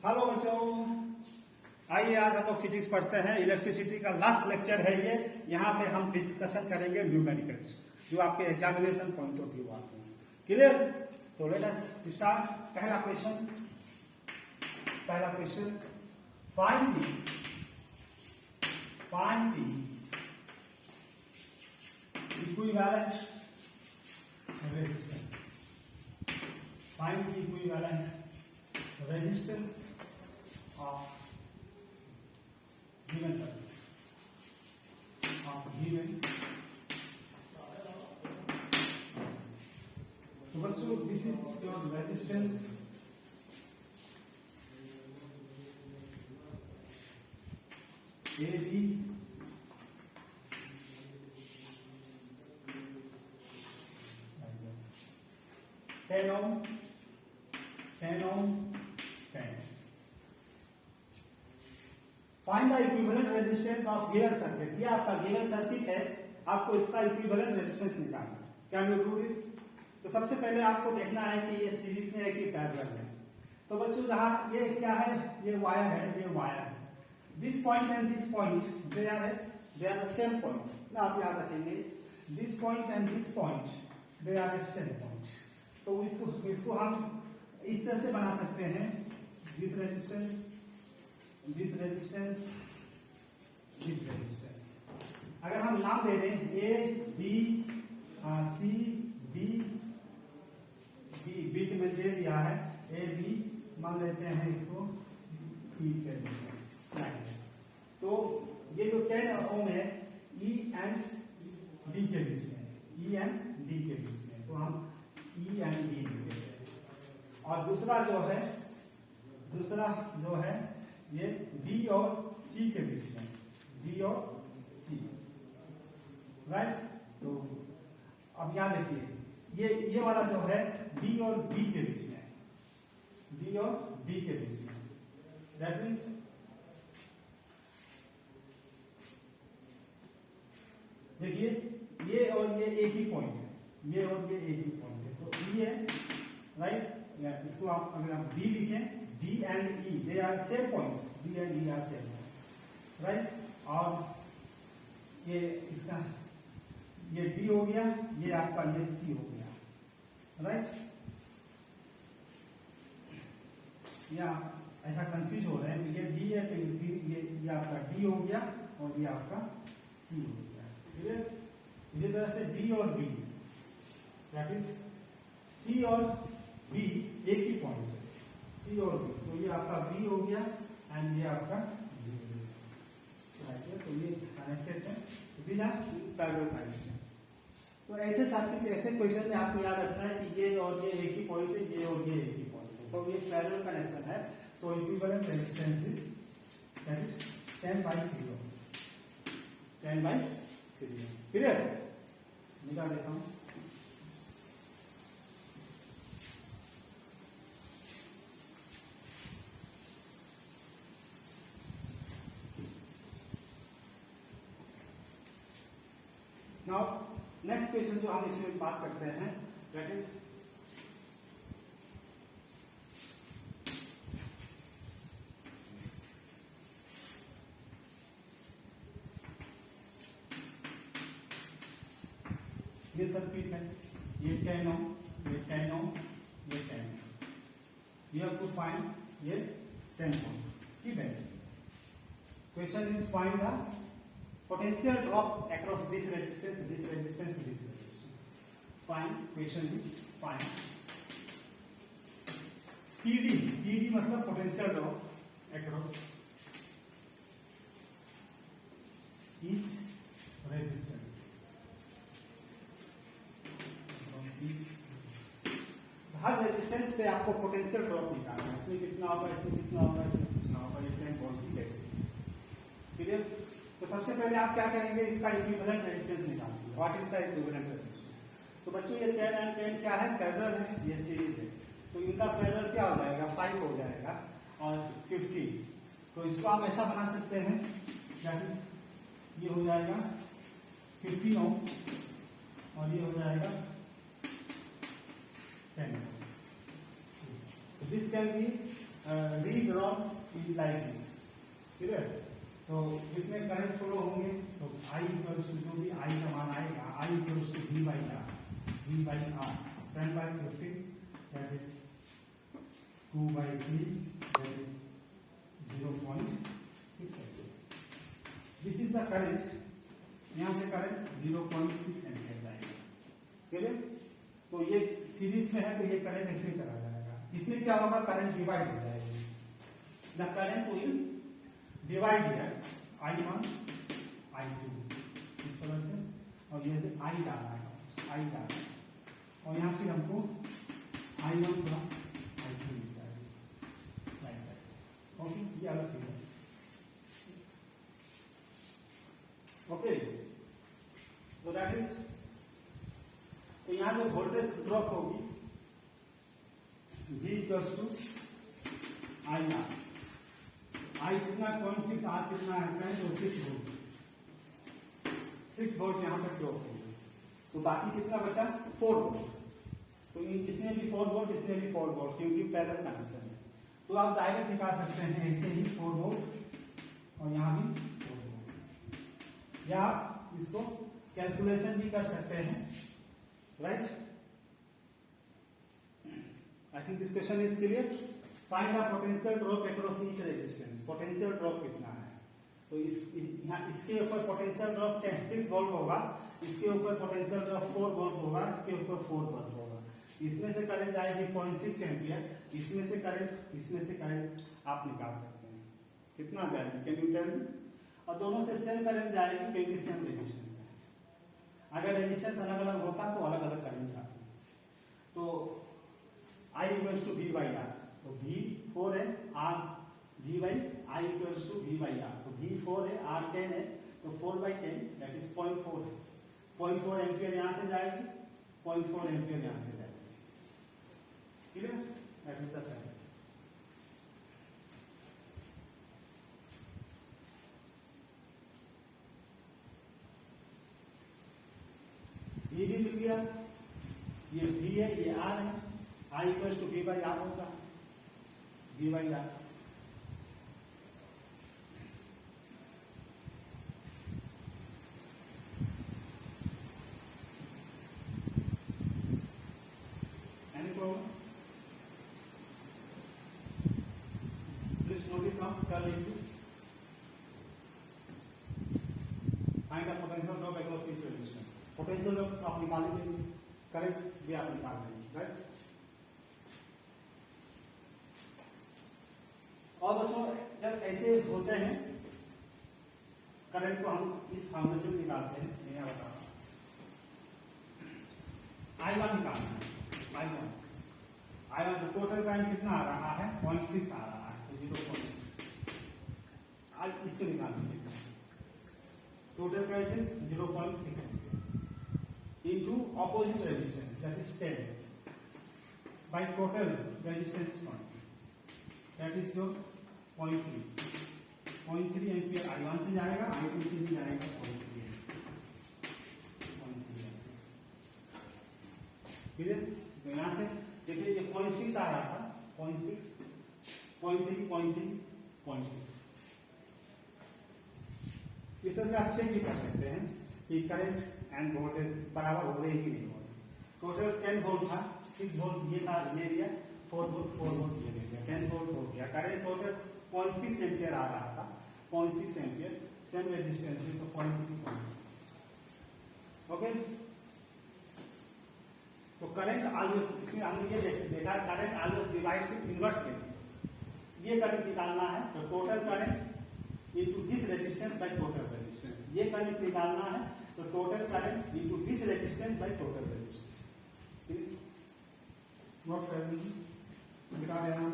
Hello बच्चों, आइए आज हम लोग फिजिक्स पढ़ते हैं। इलेक्ट्रिसिटी का लास्ट लेक्चर है ये। यहाँ पे हम डिस्कशन करेंगे न्यूमेरिकल्स जो आपके एग्जामिनेशन पॉइंट ऑफ व्यू आते हैं। क्लियर? तो लेट अस स्टार्ट। पहला question, find the equivalent resistance. Find the equivalent resistance of given circuit so bachcho, this is your resistance AB 10 ohm 10 ohm 10. Find the equivalent resistance of given circuit. ये आपका given circuit है, आपको इसका equivalent resistance निकालना है। Can you do this? तो सबसे पहले आपको देखना है कि ये सीरीज में है कि पैरेलल है। तो बच्चों जहाँ ये क्या है, ये वायर है, ये वायर है। This point and this point they are the same point. ना आप याद रखेंगे, this point and this point they are the same point. तो इसको हम इस तरह से बना सकते हैं, this resistance, अगर हम नाम दे दें A B C D, B के में दे दिया है A B, मान लेते हैं इसको E के लिए। तो ये जो 10 ओम है E and D के बीच में, तो हम E and D लिखते हैं। और दूसरा जो है ये B और C के बीच में, B और C, राइट। तो अब यहां देखिए, ये वाला जो है B और D के बीच में, दैट मीन्स देखिए ये और ये एक ही पॉइंट है, तो E है, राइट। इसको अगर आप D लिखें, D and E they are same point, D and E are same, right. और ये इसका ये D हो गया, ये आपका ये C हो गया, राइट। या ऐसा कंफ्यूज हो रहे हैं, ये D है तो ये आपका D हो गया और ये आपका C हो गया, ठीक है। इसी तरह से D और B, दैट इज C और B एक ही पॉइंट है, C और B, तो ये आपका B हो गया एंड ये आपका B हो गया, तो ये कनेक्टेड है, बिना पैरेलल कनेक्शन। तो ऐसे सर्किट, ऐसे क्वेश्चन में आपको याद रखना है कि ये और ये एक ही पॉइंट है, ये और ये एक ही पॉइंट है, तो ये पैरेलल कनेक्शन है। तो equivalent resistance is that is 10/3 ohm, 10/3 ohm. Clear? निकाल देता हूं। नाउ नेक्स्ट क्वेश्चन जो हम इसमें बात करते हैं, दैट इज ये सर्किट है, ये 10 ओम, ये 10 ओम, ये 10 ओम, यू हैव टू फाइंड ये 10 ओम, ठीक है। Question is find the potential drop across this resistance. Find, question is find TD मतलब potential drop across each resistance. हर रेजिस्टेंस पे आपको पोटेंशियल ड्रॉप निकालना है, इसमें कितना होगा, इसमें कितना होगा, इसमें कितना होगा, ये 10 वोल्ट की है, क्लियर। तो सबसे पहले आप क्या करेंगे, इसका इक्विवेलेंट रेजिस्टेंस निकालेंगे। What is the equivalent resistance? तो बच्चों ये 10 and 10 क्या है, पैरेलल है, ये सीरीज है, तो इनका पैरेलल क्या हो जाएगा, 5 हो जाएगा और 50। तो इसको आप ऐसा बना सकते हैं, ये हो जाएगा 50 ओम और ये हो जाएगा 10 ohm. This can be redrawn is like this, ठीक है। तो जितने करंट फ्लो होंगे तो I इक्वल्स टू जो भी I का मान आएगा I equals to V by R, V by R 10 by 15 that is 2 by 3 that is 0.6 ampere. This is the current, यहाँ से करंट 0.6 एम्पियर जाएगा, ठीक है। तो ये सीरीज में है तो ये करंट इसमें चला जाएगा, इसमें क्या होगा करंट डिवाइड हो जाएगी, the current will divide here I1 I2 इस तरह से, और ये से I डालना है I डालना, और यहाँ फिर हमको I1 प्लस I2 मिल जाएगी, ओके। ये अलग चीज है, ओके। तो दैट इज, तो यहां जो वोल्टेज ड्रॉप होगी V equals to I R, I कितना 0.6 R कितना है तो 6 वोल्ट, 6 वोल्ट यहां पर ड्रॉप होगी, तो बाकी कितना बचा 4 वोल्ट। तो इसमें भी 4 वोल्ट, इसमें भी 4 वोल्ट, क्योंकि पैरेलल कनेक्शन है। तो आप डायरेक्ट निकाल सकते हैं ऐसे ही 4 वोल्ट और यहाँ भी 4 वोल्ट, या आप इसको कैलकुलेशन भी कर सकते हैं, right. I think this question is clear. Find the potential drop across each resistance, potential drop कितना है। तो इसके ऊपर पोटेंशियल ड्रॉप 6 वोल्ट होगा, इसके ऊपर पोटेंशियल ड्रॉप 4 वोल्ट होगा, इसके ऊपर 4 वोल्ट होगा। इसमें से करंट जाएगी 0.6 एम्पियर, इसमें से करंट आप निकाल सकते हैं कितना जाएगी, कैन यू टेल मी। और दोनों से सेम करंट जाएगी क्योंकि सेम रेजिस्टेंस है। अगर रेजिस्टेंस अलग अलग होता तो अलग अलग करंट जाती। तो I equals to V by R, तो V 4 है, R V by I equals to V by R, तो V 4 है, R 10 है, तो 4 बाई 10 दैट इज 0.4 है। 0.4 एम्पियर यहाँ से जाएगी, 0.4 एम्पियर यहाँ से जाएगी, ठीक है। That is the current. ये भी मिल गया, ये V है, ये R है, I equals to V by R होगा, V by R। Any problem? Please note it down, tell into find the potential drop across each resistance. Potential drop आप निकालेंगे, करंट भी आप निकाल लेंगे, राइट। और बच्चों जब ऐसे होते हैं करंट को हम इस फॉर्मूले से निकालते हैं, मैं यहाँ बता रहा हूँ। I1 निकालना है, I1 टोटल करंट कितना आ रहा है 0.6 आ रहा है, तो 0.6 आज इसको निकाल दीजिए। Total current is 0.6 into opposite resistance that is 10 by total resistance quantity that is your 0.3 ampere I1 से जाएगा, I2 से भी जाएगा 0.3 ठीक है। तो यहाँ से देखिए ये 0.6 आ रहा था, 0.6 0.3 0.3 0.6। इस तरह से आप चेक भी कर सकते हैं कि करंट एंड वोल्टेज बराबर हो रहे कि नहीं हो रहे। टोटल 10 वोल्ट था, 6 वोल्ट ये था, ये दिया 4 वोल्ट ये दे दिया, 10 वोल्ट हो गया। करंट टोटल 0.6 एम्पियर आ रहा था, 0.6 एम्पियर, सेम रेजिस्टेंस है तो 0.3। ओके, तो करंट ऑलवेज, इसमें हमने ये देखा करंट ऑलवेज डिवाइड्स इन इनवर्स रेशियो। ये करंट निकालना है तो total current into this resistance by total resistance, ये करंट निकालना है तो total current into this resistance by total resistance, ठीक है। नोट कर लीजिए, निकाल रहे हैं हम।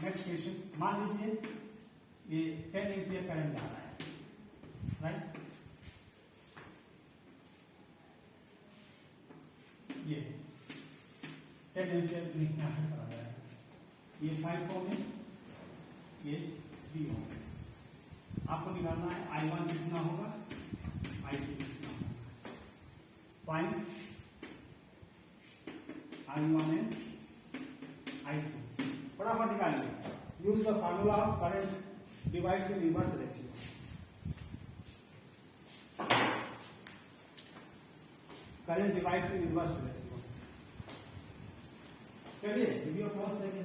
नेक्स्ट क्वेश्चन, मान लीजिए ये 10 एम्पियर करंट जा रहा है, राइट। ये 10 एम्पियर यहाँ से चला जाएगा, ये 5 ओम है, ये बी होगा। आपको निकालना है I1 कितना होगा, I2 कितना होगा। फाइंड I1 एंड I2, फटाफट निकालिए। Use the formula of current divides in reverse ratio. Current divides in reverse ratio करिए, वीडियो पॉज करिए।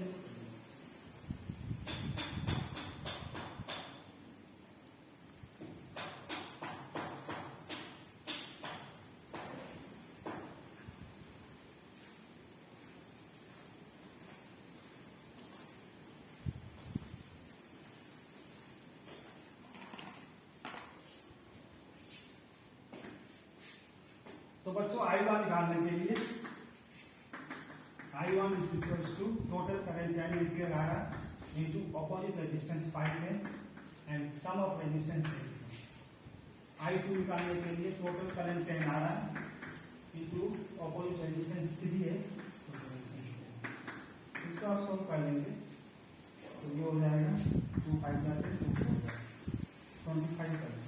तो बच्चों I1 निकालने के लिए I1 is equals to total current 10 ampere आ रहा है इनटू अपोजिट रेजिस्टेंस 5 है and some of resistance. I2 निकालने के लिए टोटल करंट 10 आ रहा है इनटू अपोजिट रेजिस्टेंस 3 है। इसको आप सॉल्व कर लेंगे तो ये हो जाएगा 2 5 जाते 2 4 25 करते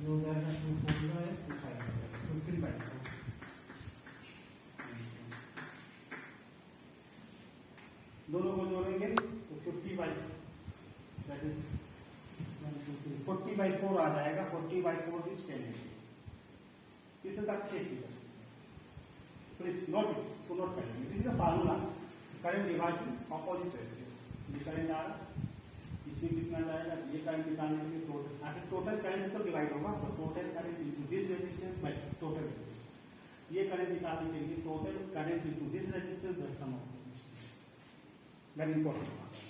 ये हो जाएगा 2 4 है 2 5 15 बाई 4। दोनों को जोड़ेंगे तो 50 बाई दैट इज 40 बाई 4 आ जाएगा। 40 बाई 4 इज 10 एम्पियर। इसके साथ चेक कीजिए, please note it, so note करेंगे। This is the formula current divides in opposite ratio. ये करंट आ रहा है, इसमें कितना जाएगा, ये करंट निकालने के लिए टोटल आखिर टोटल करंट से तो डिवाइड होगा, तो total current into this resistance by total resistance. ये करंट निकालने के लिए total current into this resistance by sum of resistance. Very important बात है।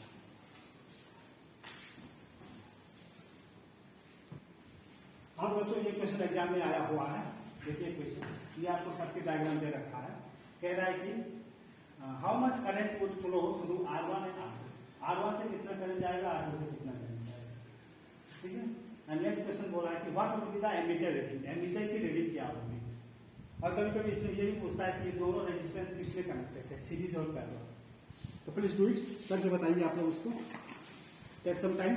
अब बच्चों ये क्वेश्चन एग्जाम में आया हुआ है, देखिए क्वेश्चन, ये आपको सर्किट डायग्राम दे रखा है। कह रहा है कि how much current would flow through R1 and R2। R1 से कितना करंट जाएगा, R2 से कितना करंट जाएगा, ठीक है। एंड नेक्स्ट क्वेश्चन बोला है कि what would be the ammeter reading, ammeter की रीडिंग क्या होगी। और कभी कभी इसमें ये भी पूछता है कि दोनों रेजिस्टेंस किसमें कनेक्टेड है, सीरीज और पैरेलल। तो प्लीज डू इट, करके बताइए आप लोग उसको, टेक सम टाइम।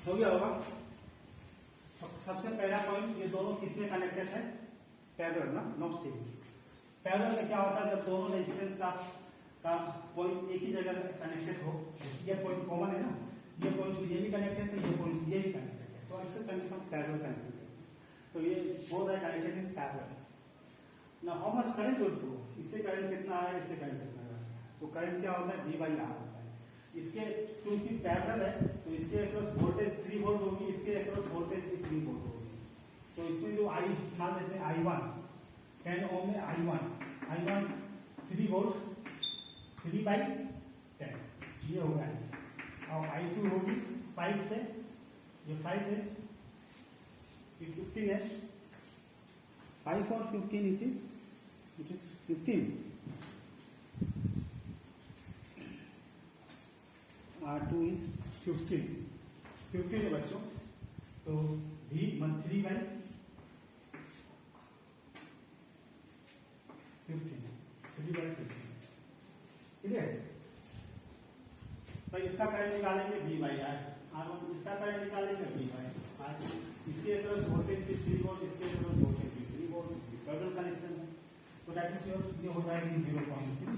हो गया होगा। सबसे पहला पॉइंट, ये दोनों किसमें कनेक्टेड है, पैरेलल ना, नॉट सीरीज। पैरेलल में क्या होता है, जब दोनों रेजिस्टेंस का पॉइंट एक ही जगह कनेक्टेड हो, ये पॉइंट कॉमन है ना, ये पॉइंट से ये भी कनेक्टेड है, ये पॉइंट से ये भी कनेक्टेड है, तो इससे कंडीशन पैरेलल कनेक्शन है। तो ये both are connected in parallel. Now how much current will flow, इससे करंट कितना आया, इससे करंट कितना आया, तो करंट क्या होता है, V बाई R होता है। इसके क्योंकि पैरेलल है तो इसके अक्रॉस वोल्टेज 3 वोल्ट होगी, इसके अक्रॉस वोल्टेज भी 3 वोल्ट होगी। तो इसमें जो I मान लेते हैं I1 10 ओम में I1 3 वोल्ट 3 बाई 10 ये होगा। और I2 होगी 5 से, ये 5 है, ये 15 है, 5 और 15 इट इज 15। R2 is 15 है बच्चों। तो V 3 बाई 15 ठीक है। तो इसका करंट निकालेंगे V बाई R1, इसका करंट निकालेंगे V बाई R2। इसके अक्रॉस वोल्टेज भी 3 वोल्ट, इसके अक्रॉस वोल्टेज भी 3 वोल्ट, पैरेलल कनेक्शन है। तो दैट इज योर, ये हो जाएगी 0.3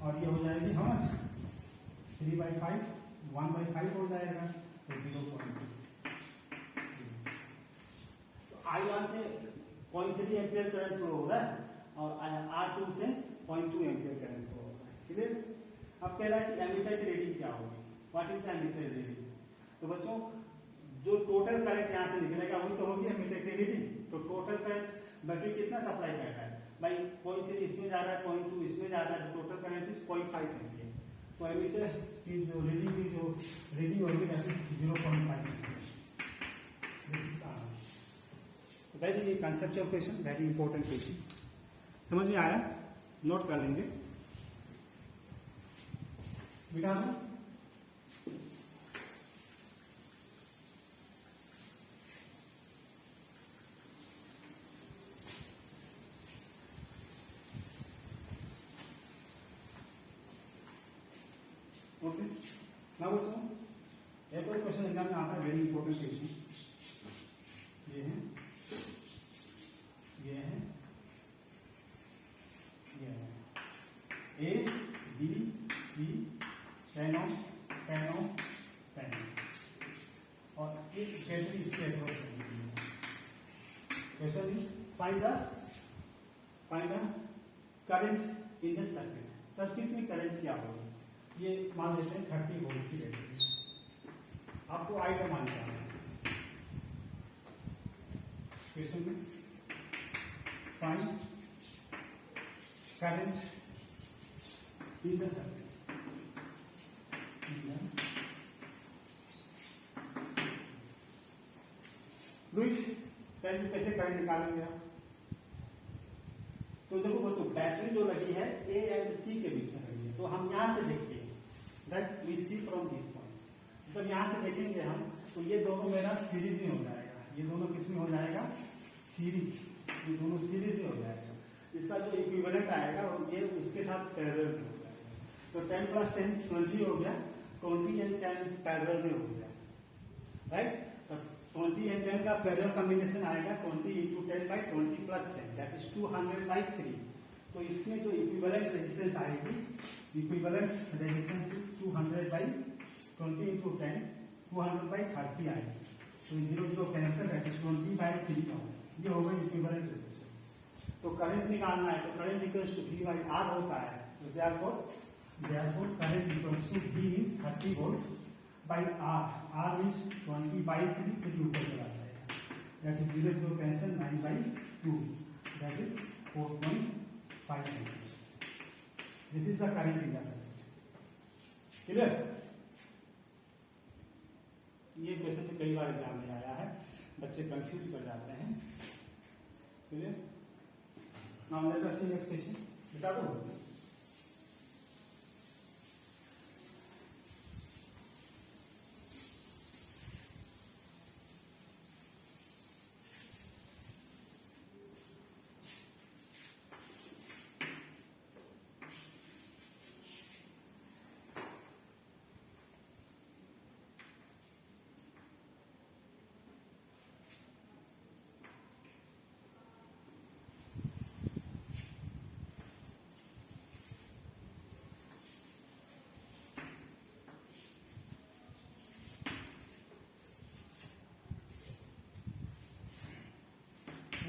और ये हो जाएगी हाउ मच 3 बाई 5 1 बाई 5 हो जाएगा, तो 0.2। तो I1 से 0.3 एम्पियर करंट फ्लो हो रहा है और R2 से 0.2 एम्पियर करंट फ्लो हो रहा है, क्लियर। अब कह रहा है कि एमीटर की रीडिंग क्या होगी, what is the ammeter reading. तो बच्चों जो टोटल करंट यहाँ से निकलेगा वही तो होगी एमीटर की रीडिंग। तो टोटल करंट बैटरी कितना सप्लाई कर रहा है भाई, 0.3 इसमें जा रहा है, 0.2 इसमें जा रहा है, टोटल करंट इज 0.5 एम्पियर। तो एमीटर की जो रीडिंग होगी that is 0.5। Very conceptual question, very important question. समझ में आया? नोट कर लेंगे बेटा। ओके, ना बच्चों एक और क्वेश्चन एग्जाम में आता है, वेरी इंपॉर्टेंट क्वेश्चन। ये है, ये है, ये है ए बी सी टेनो टेनो टेनो और एक कैसे इसके across question find the current in the circuit. Circuit में करंट क्या होगा? ये मान लेते हैं 30 वोल्ट की बैटरी, आपको आई का मान निकालना है। क्वेश्चन में find current in the circuit. कैसे कैसे करंट निकालेंगे आप? तो देखो बच्चों, बैटरी जो लगी है ए एंड सी के बीच में लगी है, तो हम यहां से देखते हैं that we see from this points. जब यहां से देखेंगे हम, तो ये दोनों मेरा सीरीज में हो जाएगा। ये दोनों किस में हो जाएगा? सीरीज। ये दोनों सीरीज में हो जाएगा। इसका जो इक्विवेलेंट आएगा ये उसके साथ पैरेलल में हो जाएगा। तो 10 + 10 20 हो गया, 20 एंड 10 पैरेलल में हो गया, राइट। 20 एंड 10 का पैरेलल कॉम्बिनेशन आएगा 20 × 10/20 + 10 दैट इज 200/3। तो इसमें जो इक्विवेलेंट रेजिस्टेंस आएगी, इक्विवेलेंट रेजिस्टेंस इज 200/20 × 10 200/30 आएगी। तो 0 0 कैंसिल, दैट इज 20/3 होगा। ये होगा इक्विवेलेंट रेजिस्टेंस। तो करंट निकालना है, तो करंट इक्वल्स टू V/R होता है। तो therefore current equals to V means 30 volt by R, R means 20/3, फिर ऊपर चला जाएगा, that is 0 0 cancel 9/2, that is 4.5 amperes. This is the current in the circuit. Clear? ये क्वेश्चन तो कई बार एग्जाम में आया है, बच्चे कंफ्यूज कर जाते हैं। Clear? Now let us see next question. बता दो।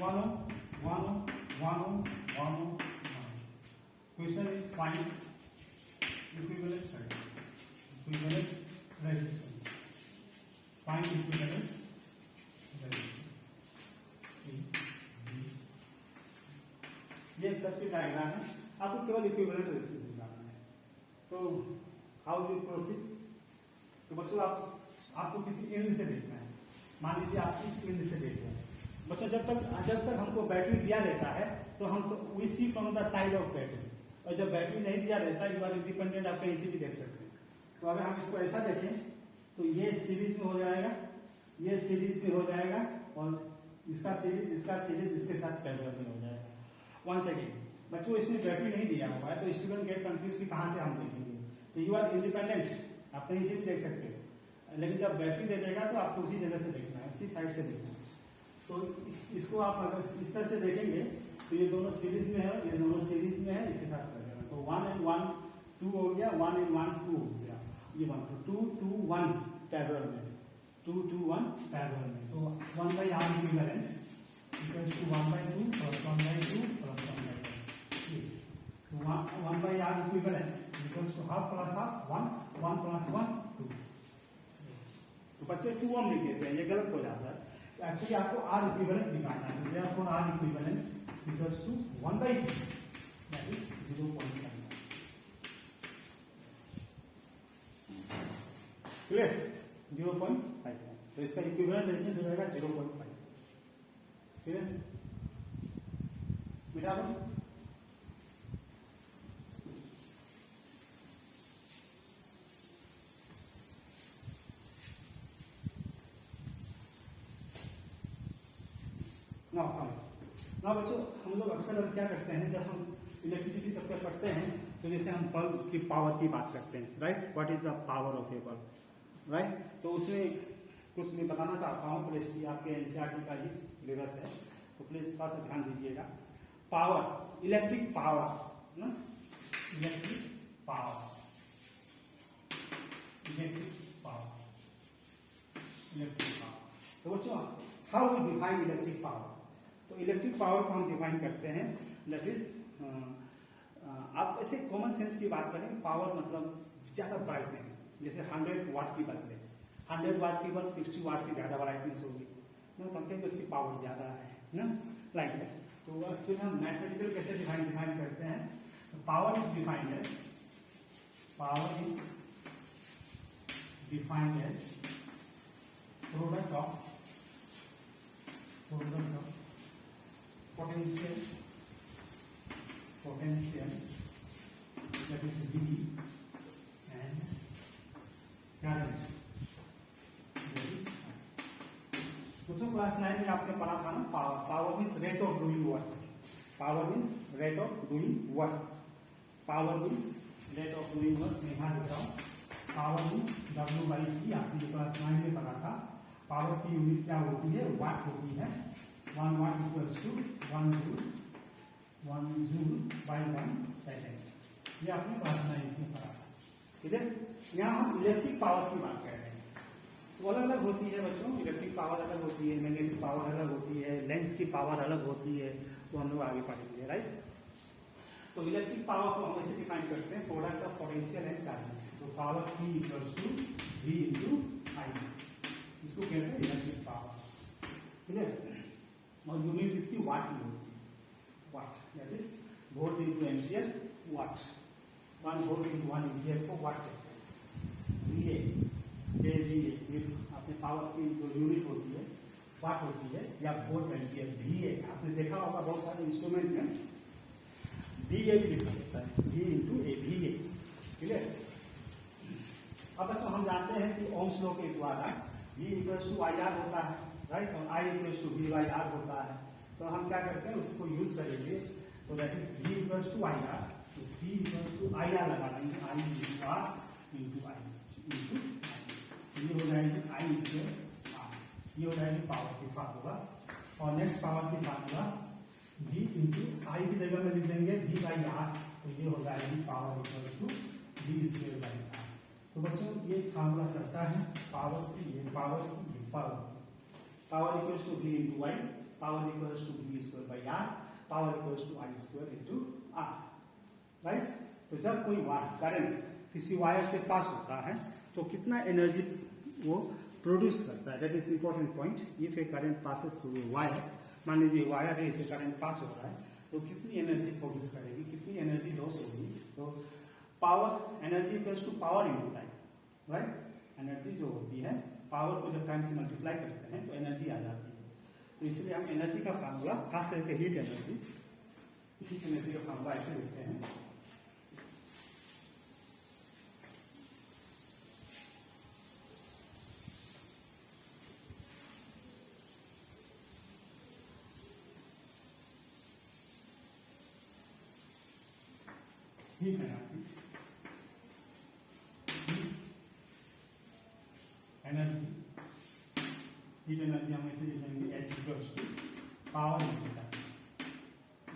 One. Question is find equivalent circuit, equivalent resistance. Find equivalent resistance. ये सर्किट डायग्राम है, आपको केवल इक्विवेलेंट रेजिस्टेंस निकालना है। तो हाउ डू प्रोसीड? तो बच्चों आपको किसी एंड से देखना है। मान लीजिए आप इस एंड से देख रहे हैं। बच्चों जब तक हमको बैटरी दिया रहता है तो हमको we see from the side of battery, और जब बैटरी नहीं दिया रहता यू आर इंडिपेंडेंट, आप कहीं से भी देख सकते हैं। तो अगर हम इसको ऐसा देखें तो ये सीरीज में हो जाएगा, ये सीरीज में हो जाएगा, और इसका सीरीज इसके साथ पैरेलल में हो जाएगा। वन सेकेंड बच्चों, इसमें बैटरी नहीं दिया हुआ है तो स्टूडेंट गेट कंफ्यूज कि कहां से हम देखेंगे। तो यू आर इंडिपेंडेंट, आप कहीं से भी देख सकते हो, लेकिन जब बैटरी दे देगा तो आपको उसी जगह से देखना है, उसी साइड से देखना है। तो इसको आप अगर इस तरह से देखेंगे तो ये दोनों सीरीज में है, ये दोनों सीरीज में है, इसके साथ कर देना। तो 1 and 1 2 हो गया, 1 and 1 2 हो गया, ये 1 2 2 1 पैरेलल में, 2 2 1 पैरेलल में। तो 1/R इक्विवेलेंट इक्वल्स टू 1/2 + 1/2 + 1/2। तो 1/R equivalent equals to half plus half 1 1 + 1 2। तो बच्चे 2 ओम लिख देते हैं, ये गलत हो जाता है। एक्चुअली आपको R इक्विवेलेंट निकालना है। therefore R equivalent equals to 1/2, that is 0.5। Clear? 0.5, तो इसका इक्विवेलेंट रेजिस्टेंस हो जाएगा 0.5। क्लियर? मिटा दो। ना बच्चों, हम लोग अक्सर क्या करते हैं, जब हम इलेक्ट्रिसिटी सब पे पढ़ते हैं तो जैसे हम बल्ब की पावर की बात करते हैं, right? What is the power of A bulb, right? तो उसमें कुछ मैं बताना चाहता हूँ, प्लीज कि आपके एनसीईआरटी का ही सिलेबस है, तो प्लीज थोड़ा सा ध्यान दीजिएगा। पावर, इलेक्ट्रिक पावर ना, electric power, electric power, electric power. तो बच्चों, how we define electric power? तो इलेक्ट्रिक पावर को हम डिफाइन करते हैं, दैट इज आप ऐसे कॉमन सेंस की बात करें, पावर मतलब ज्यादा ब्राइटनेस, जैसे 100 वाट की बल्ब है, 100 वाट की बल्ब 60 वाट से ज्यादा ब्राइटनेस होगी ना, कंपेयर उसकी पावर ज्यादा है ना, लाइक दैट। तो एक्चुअली हम मैथमेटिकल कैसे डिफाइन करते हैं? Power is defined as, power is defined as product of potential that is V and current that is। कुछ क्लास 9 में आपने पढ़ा था ना, power means rate of doing work, power means rate of doing work, power means rate of doing work. मैं यहाँ लिख रहा हूँ, पावर मीन्स W/T, आपने क्लास 9 में पढ़ा था। पावर की यूनिट क्या होती है? वाट होती है। 1 watt equals to 1 joule by 1 second। ये आपने क्लास 9 में पढ़ा था, ठीक है? यहाँ हम इलेक्ट्रिक पावर की बात कर रहे हैं, वो अलग अलग होती है बच्चों। इलेक्ट्रिक पावर अलग होती है, मैग्नेटिक पावर अलग होती है, लेंस की पावर अलग होती है, वो हम लोग आगे पढ़ेंगे, राइट? तो इलेक्ट्रिक पावर को हम ऐसे डिफाइन करते हैं, product of potential and current. तो power P equals to V into I, इसको कहते हैं इलेक्ट्रिक पावर, क्लियर? और यूनिट इसकी वाट की होती है, watt, that is volt into ampere watt. 1 volt into 1 ampere को वाट कहते हैं। VA, आपने पावर की जो यूनिट होती है वाट होती है, या वोल्ट एम्पियर। VA आपने देखा होगा बहुत सारे इंस्ट्रूमेंट में VA भी लिखा होता है, V इंटू ए, VA, क्लियर? अब बच्चों हम जानते हैं कि ओम्स लॉ के द्वारा V इक्वल्स टू IR होता है, राइट? और I इक्वल्स टू V/R होता है। तो हम क्या करते हैं, उसको यूज करेंगे, तो that is V equals to IR, तो V इक्वल्स टू IR लगा देंगे, I into R into I into I। ये हो जाएगी I स्क्वायर R, ये हो जाएगी पावर की फार्मूला। और नेक्स्ट पावर की फार्मूला V इंटू I की जगह में लिख देंगे V/R, तो ये हो जाएगी power equals to V square by R। तो बच्चों ये फार्मूला चलता है पावर की, ये power power equals to V into I, power equals to V square by R, power equals to I square into R, right? तो जब कोई करंट किसी वायर से पास होता है तो कितना एनर्जी वो प्रोड्यूस करता है, that is important point. If A current passes through a wire, मान लीजिए वायर है, इसे करंट पास हो रहा है, तो कितनी एनर्जी प्रोड्यूस करेगी, कितनी एनर्जी लॉस होगी? तो power, energy equals to power into time, right? Energy जो होती है, पावर को जब टाइम से मल्टीप्लाई करते हैं तो एनर्जी आ जाती है। तो इसलिए हम एनर्जी का फार्मूला, खास करके हीट एनर्जी का फार्मूला ऐसे लिखते हैं, हीट एनर्जी, हीट एनर्जी हम ऐसे लिखेंगे H equals to power into time.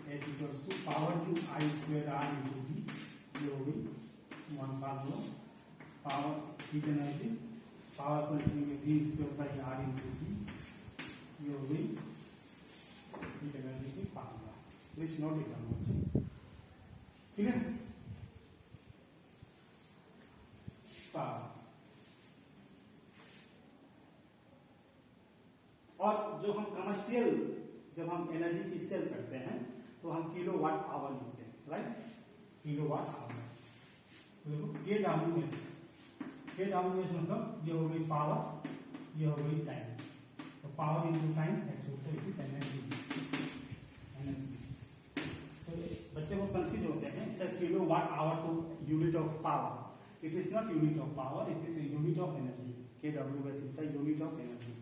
H equals to power means I square R into V, ये हो गई 1 formula. Power heat energy, power को लिखेंगे V square by R into V, ये हो गई हीट एनर्जी की formula. Please note it down, ठीक है? और जो हम कमर्शियल, जब हम एनर्जी की सेल करते हैं तो हम किलोवाट आवर लिखते हैं, राइट? Kilowatt hour. देखो KWH के डब्ल्यू एच मतलब ये हो गई पावर, ये हो गई टाइम। तो power into time it is energy. तो बच्चे को कंफ्यूज होते हैं, sir kilo watt hour to unit of power. It is not unit of power, it is a unit of energy. K W H is a unit of energy.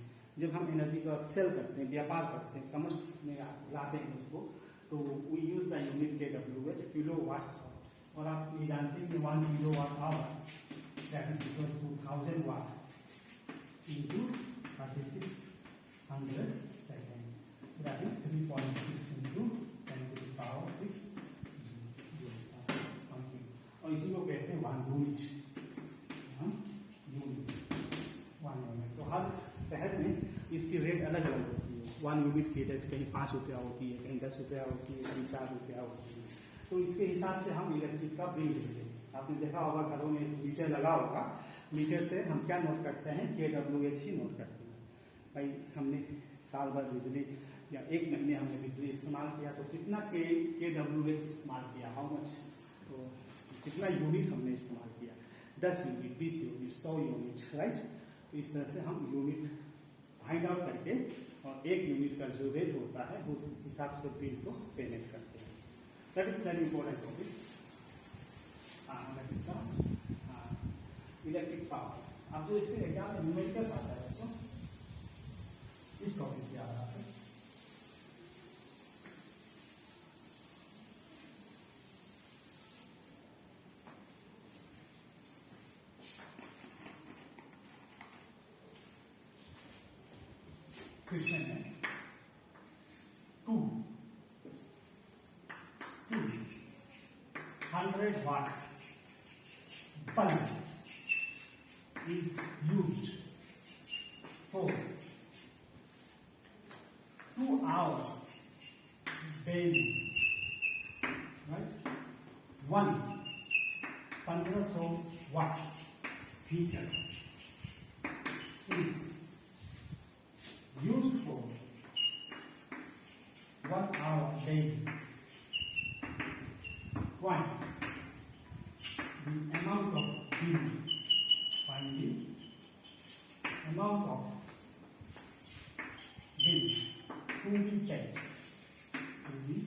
जब हम energy का cell करते हैं, व्यापार करते हैं, कमर्स में लाते हैं उसको, तो we use the unit K W H, kilo watt hour. और आप ये जानते हैं कि 1 kilo watt hour that is equal to 1000 watt into 3600 second, that is 3.6 into 10 to the power 6 और इसी को कहते हैं 1 यूनिट। तो हर शहर में इसकी रेट अलग अलग होती है। 1 यूनिट की रेट कहीं 5 रुपया होती है, कहीं 10 रुपया होती है, कहीं 4 रुपया होती है। तो इसके हिसाब से हम इलेक्ट्रिक का बिल देते हैं। आपने देखा होगा घरों में मीटर लगा होगा, मीटर से हम क्या नोट करते हैं, के डब्ल्यू एच ही नोट करते हैं। भाई हमने साल भर बिजली या 1 महीने हमने बिजली इस्तेमाल किया तो कितना के डब्ल्यू एच इस्तेमाल किया, हाउ मच, तो कितना यूनिट हमने इस्तेमाल किया, 10 यूनिट, 20 यूनिट, 100 यूनिट, राइट। तो इस तरह से हम यूनिट फाइंड आउट करके और 1 यूनिट का जो रेट होता है उस हिसाब से बिल को पेमेंट करते हैं। That is very important topic. Electric power. अब जो इसके एग्जाम में न्यूमेरिकल्स आता है दोस्तों, इस टॉपिक पे आ रहा है। क्वेश्चन है 200 watt bulb is used for 2 hours daily, right? 1500 watt heater is used for 1 hour daily. Find the amount of bill. Find the amount of bill to be paid. To be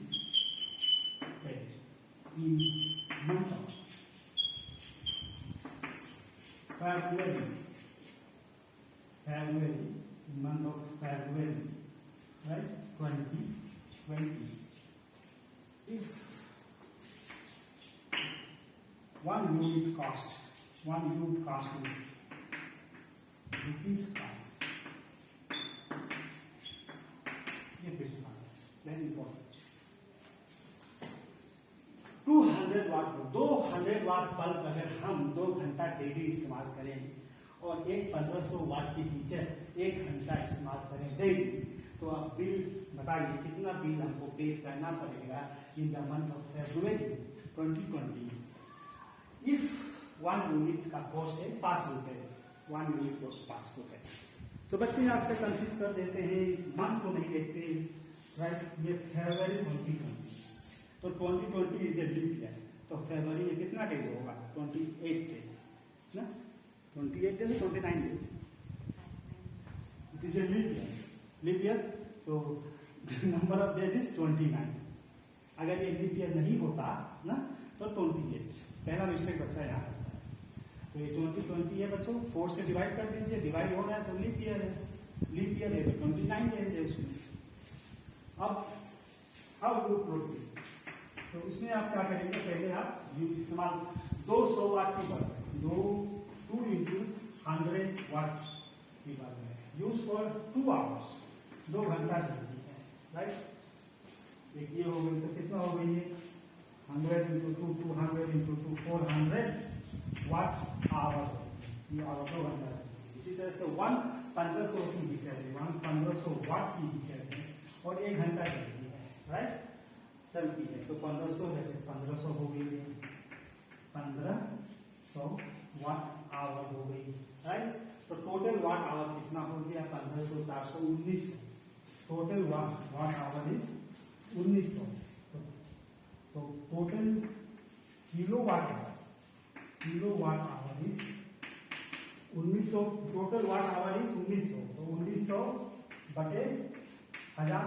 paid in month of February. February, month of February, right? 2020. If 1 unit cost is rupees 5. ये question आ गया, very important. 200 वाट, 200 वाट bulb अगर हम 2 घंटा daily इस्तेमाल करें और एक 1500 वाट की हीटर 1 घंटा इस्तेमाल करें डेली, तो आप बिल बताइए कितना बिल हमको पे करना पड़ेगा in the month of February 2020। If 1 unit का कॉस्ट है 5 रुपए, 1 यूनिट कॉस्ट 5 रुपए। तो बच्चे आपसे कंफ्यूज कर देते हैं, इस मंथ को नहीं देखते, राइट। ये फरवरी 2020, तो 2020 इज ए लीप ईयर, तो फरवरी में कितना डेज होगा, 28 डेज ना, 28 days 29 days, it is a leap year, तो नंबर ऑफ डेज इज 29। अगर ये लीप ईयर नहीं होता ना तो 28, पहला मिस्टेक बच्चा यहाँ करता है। तो ये 2020 है बच्चों, 4 से डिवाइड कर दीजिए, डिवाइड हो रहा है तो लीप ईयर है, लीप ईयर है तो 29 डेज है उसमें। अब हाउ यू प्रोसीड, तो इसमें आप क्या करेंगे, पहले आप यू इस्तेमाल 200 वाट की बल्ब, 2 इंटू 100 वाट की बल्ब है, यूज फॉर 2 आवर्स, 2 घंटा चलती है, राइट। देखिए हो गई तो कितना हो गई है, 100 इंटू 2, 200 इंटू 2, 400 वाट आवर, ये आवर 2 घंटा। इसी तरह से 1500 की हीटर है, 1500 वाट की हीटर है और 1 घंटा चलती है, राइट, चलती है। तो 1500 है, 1500 हो गई है, 1500 वाट आवर हो गई, राइट। तो टोटल वाट आवर कितना हो गया, 1500, 400, 1900, टोटल वाट आवर इज 1900। तो total kilo watt hour is 1900 total watt hour is 1900, तो 1900 बटे 1000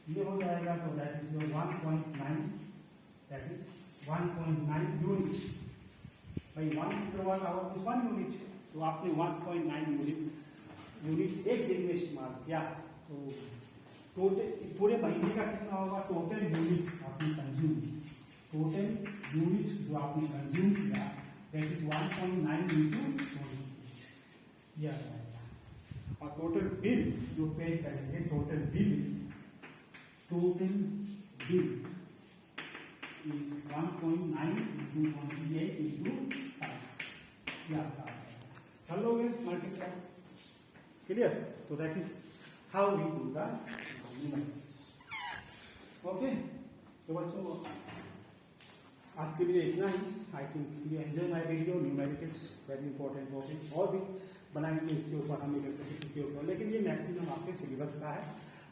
ये हो जाएगा, तो that is 1.9, that is 1.9 unit. भाई 1 किलोवाट आवर इज 1 यूनिट, तो आपने 1.9 यूनिट एक दिन में इस्तेमाल किया, तो टोटल पूरे महीने का कितना होगा टोटल यूनिट आपने कंज्यूम, टोटल यूनिट जो आपने कंज्यूम किया दैट इज 1.9 इंटू 20 यह आएगा। और टोटल बिल जो पे करेंगे, total bill is 1.9 into 28 into 5 यह आपका आएगा। कर लोगे मल्टीप्लाई, क्लियर? तो that is how we do the numericals. Okay, तो बच्चों आज के लिए इतना ही। I think you enjoy my video. Numericals very important topic, और भी बनाएंगे इसके ऊपर हम इलेक्ट्रिसिटी के ऊपर, लेकिन ये मैक्सिमम आपके सिलेबस का है।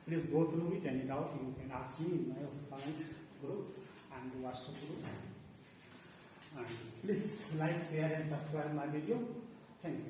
Please go through it and it out. You can ask me in my comment group and WhatsApp group, and please like, share and subscribe my video. Thank you.